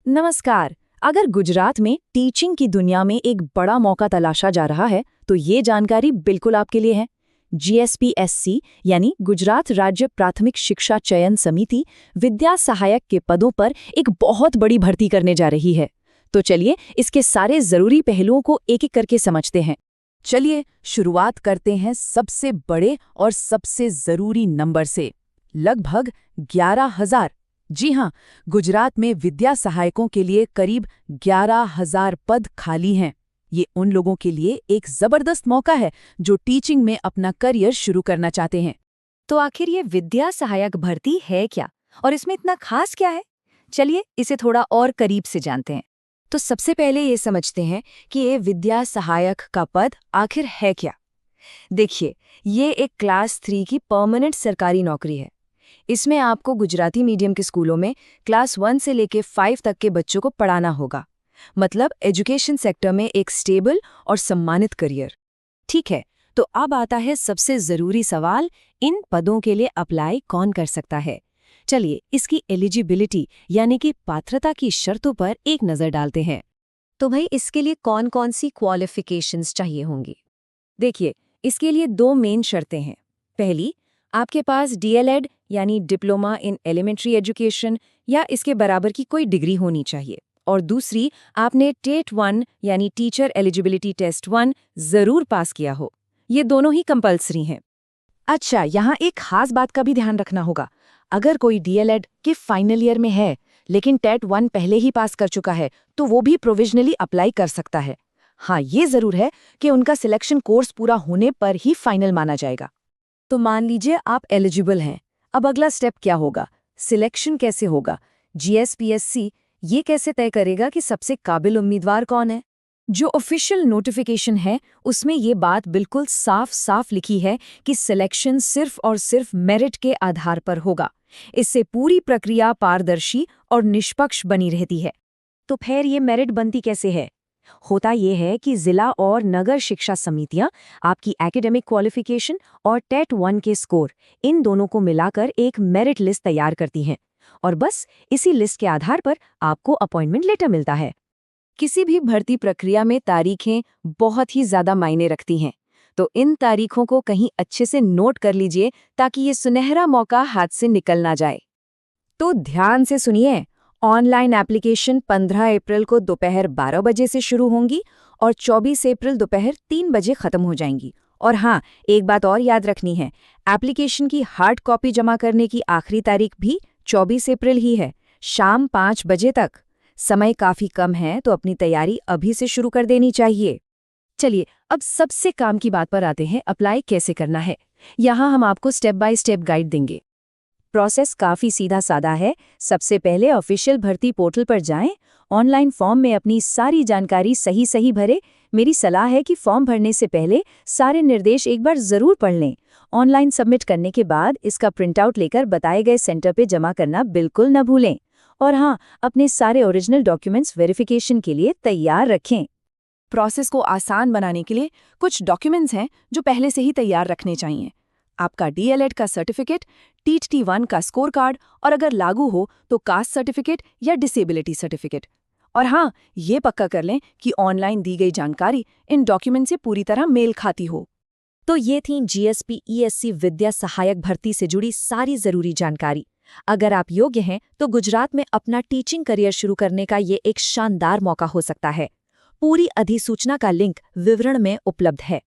नमस्कार। अगर गुजरात में टीचिंग की दुनिया में एक बड़ा मौका तलाशा जा रहा है तो ये जानकारी बिल्कुल आपके लिए है। जीएसपीएससी यानी गुजरात राज्य प्राथमिक शिक्षा चयन समिति विद्या सहायक के पदों पर एक बहुत बड़ी भर्ती करने जा रही है। तो चलिए इसके सारे जरूरी पहलुओं को एक एक करके समझते हैं। चलिए शुरुआत करते हैं सबसे बड़े और सबसे जरूरी नंबर से। लगभग 11,000। जी हाँ, गुजरात में विद्या सहायकों के लिए करीब 11,000 पद खाली हैं। ये उन लोगों के लिए एक जबरदस्त मौका है जो टीचिंग में अपना करियर शुरू करना चाहते हैं। तो आखिर ये विद्या सहायक भर्ती है क्या और इसमें इतना खास क्या है? चलिए इसे थोड़ा और करीब से जानते हैं। तो सबसे पहले ये समझते हैं कि ये विद्या सहायक का पद आखिर है क्या। देखिए, ये एक क्लास 3 की परमानेंट सरकारी नौकरी है। इसमें आपको गुजराती मीडियम के स्कूलों में क्लास 1 से लेकर 5 तक के बच्चों को पढ़ाना होगा। मतलब एजुकेशन सेक्टर में एक स्टेबल और सम्मानित करियर। ठीक है, तो अब आता है सबसे जरूरी सवाल, इन पदों के लिए अप्लाई कौन कर सकता है। चलिए इसकी एलिजिबिलिटी यानी कि पात्रता की शर्तों पर एक नज़र डालते हैं। तो भाई इसके लिए कौन कौन सी क्वालिफिकेशंस चाहिए होंगी? देखिए, इसके लिए 2 मेन शर्तें हैं। पहली, आपके पास डीएलएड यानी डिप्लोमा इन एलिमेंट्री एजुकेशन या इसके बराबर की कोई डिग्री होनी चाहिए। और दूसरी, आपने टेट 1 यानी टीचर एलिजिबिलिटी टेस्ट 1 जरूर पास किया हो। ये दोनों ही कंपल्सरी हैं। अच्छा, यहाँ एक खास बात का भी ध्यान रखना होगा। अगर कोई डीएलएड के फाइनल ईयर में है लेकिन टेट 1 पहले ही पास कर चुका है तो वो भी प्रोविजनली अप्लाई कर सकता है। हाँ, ये जरूर है कि उनका सिलेक्शन कोर्स पूरा होने पर ही फाइनल माना जाएगा। तो मान लीजिए आप एलिजिबल हैं। अब अगला स्टेप क्या होगा? सिलेक्शन कैसे होगा? जीएसपीएससी ये कैसे तय करेगा कि सबसे काबिल उम्मीदवार कौन है? जो ऑफिशियल नोटिफिकेशन है उसमें ये बात बिल्कुल साफ साफ लिखी है कि सिलेक्शन सिर्फ और सिर्फ मेरिट के आधार पर होगा। इससे पूरी प्रक्रिया पारदर्शी और निष्पक्ष बनी रहती है। तो फिर ये मेरिट बनती कैसे है? होता ये है कि जिला और नगर शिक्षा समितियां आपकी एकेडमिक क्वालिफिकेशन और टेट 1 के स्कोर इन दोनों को मिलाकर एक मेरिट लिस्ट तैयार करती हैं और बस इसी लिस्ट के आधार पर आपको अपॉइंटमेंट लेटर मिलता है। किसी भी भर्ती प्रक्रिया में तारीखें बहुत ही ज्यादा मायने रखती हैं, तो इन तारीखों को कहीं अच्छे से नोट कर लीजिए ताकि ये सुनहरा मौका हाथ से निकल ना जाए। तो ध्यान से सुनिए, ऑनलाइन एप्लीकेशन 15 अप्रैल को दोपहर 12 बजे से शुरू होंगी और 24 अप्रैल दोपहर 3 बजे खत्म हो जाएंगी। और हाँ, एक बात और याद रखनी है, एप्लीकेशन की हार्ड कॉपी जमा करने की आखिरी तारीख भी 24 अप्रैल ही है, शाम 5 बजे तक। समय काफी कम है तो अपनी तैयारी अभी से शुरू कर देनी चाहिए। चलिए अब सबसे काम की बात पर आते हैं, अप्लाई कैसे करना है। यहाँ हम आपको स्टेप बाय स्टेप गाइड देंगे। प्रोसेस काफ़ी सीधा साधा है। सबसे पहले ऑफिशियल भर्ती पोर्टल पर जाएं, ऑनलाइन फॉर्म में अपनी सारी जानकारी सही भरें। मेरी सलाह है कि फॉर्म भरने से पहले सारे निर्देश एक बार ज़रूर पढ़ लें। ऑनलाइन सबमिट करने के बाद इसका प्रिंटआउट लेकर बताए गए सेंटर पे जमा करना बिल्कुल न भूलें। और हाँ, अपने सारे ओरिजिनल डॉक्यूमेंट्स वेरिफिकेशन के लिए तैयार रखें। प्रोसेस को आसान बनाने के लिए कुछ डॉक्यूमेंट्स हैं जो पहले से ही तैयार रखने चाहिए। आपका डीएलएड का सर्टिफिकेट, टेट 1 का स्कोर कार्ड और अगर लागू हो तो कास्ट सर्टिफिकेट या डिसेबिलिटी सर्टिफिकेट। और हाँ, ये पक्का कर लें कि ऑनलाइन दी गई जानकारी इन डॉक्यूमेंट से पूरी तरह मेल खाती हो। तो ये थी जीएसपीएससी विद्या सहायक भर्ती से जुड़ी सारी जरूरी जानकारी। अगर आप योग्य हैं तो गुजरात में अपना टीचिंग करियर शुरू करने का ये एक शानदार मौका हो सकता है। पूरी अधिसूचना का लिंक विवरण में उपलब्ध है।